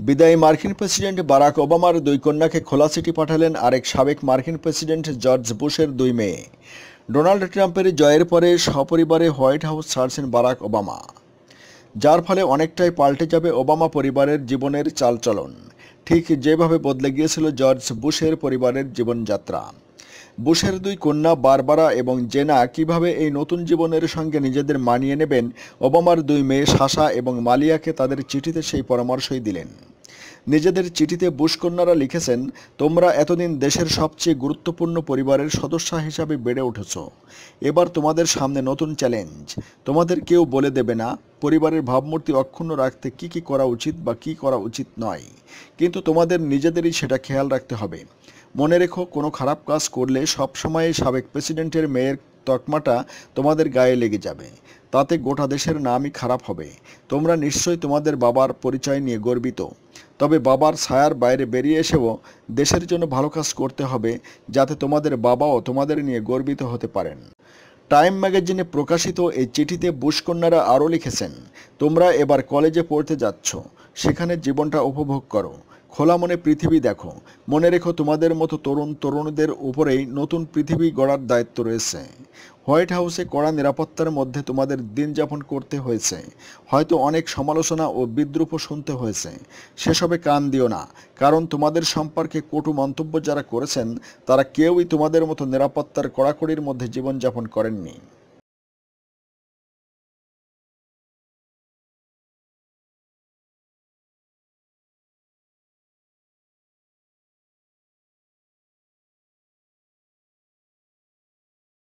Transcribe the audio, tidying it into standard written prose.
বিদায়ী মার্কিন president Barack ওবামার দুই কন্যাকে খোলা চিঠি পাঠালেন আরেক সাবেক মার্কিন প্রেসিডেন্ট জর্জ বুশের দুই মেয়ে। ডোনাল্ড ট্রাম্পের জয়ের পরে সপরিবারে হোয়াইট হাউস ছাড়ছেন বারাক ওবামা, যার ফলে অনেকটাই পাল্টে যাবে ওবামা পরিবারের জীবনের চালচলন, ঠিক যেভাবে বদলে গিয়েছিল জর্জ বুশের পরিবারের জীবনযাত্রা। বুশের দুই কন্যা বারবারা এবং জেনা কিভাবে এই নতুন জীবনের সঙ্গে নিজেদের মানিয়ে নেবেন, ওবামার দুই মেয়ে সাশা এবং মালিয়াকে তাদের চিঠিতে সেই পরামর্শই দিলেন। নিজেদের চিঠিতে বুশ কন্যারা লিখেছেন, তোমরা এতদিন দেশের সবচেয়ে গুরুত্বপূর্ণ পরিবারের সদস্য হিসাবে বেড়ে উঠেছ। এবার তোমাদের সামনে নতুন চ্যালেঞ্জ। তোমাদের কেউ বলে দেবে না পরিবারের ভাবমূর্তি অক্ষুণ্ণ রাখতে কি কি করা উচিত বা কি করা উচিত নয়, কিন্তু তোমাদের নিজেদেরই সেটা খেয়াল রাখতে হবে। মনে রেখো, কোনো খারাপ কাজ করলে সবসময় সাবেক প্রেসিডেন্টের মেয়ের তকমাটা তোমাদের গায়ে লেগে যাবে, তাতে গোটা দেশের নামই খারাপ হবে। তোমরা নিশ্চয়ই তোমাদের বাবার পরিচয় নিয়ে গর্বিত, তবে বাবার ছায়ার বাইরে বেরিয়ে এসেও দেশের জন্য ভালো কাজ করতে হবে, যাতে তোমাদের বাবাও তোমাদের নিয়ে গর্বিত হতে পারেন। টাইম ম্যাগাজিনে প্রকাশিত এই চিঠিতে বুশ কন্যারা আরও লিখেছেন, তোমরা এবার কলেজে পড়তে যাচ্ছ, সেখানে জীবনটা উপভোগ করো, খোলা মনে পৃথিবী দেখো। মনে রেখো, তোমাদের মতো তরুণদের উপরেই নতুন পৃথিবী গড়ার দায়িত্ব রয়েছে। হোয়াইট হাউসে কড়া নিরাপত্তার মধ্যে তোমাদের দিন যাপন করতে হয়েছে, হয়তো অনেক সমালোচনা ও বিদ্রূপও শুনতে হয়েছে। সেসবে কান দিও না, কারণ তোমাদের সম্পর্কে কটু মন্তব্য যারা করেছেন তারা কেউই তোমাদের মতো নিরাপত্তার কড়াকড়ির মধ্যে জীবনযাপন করেননি।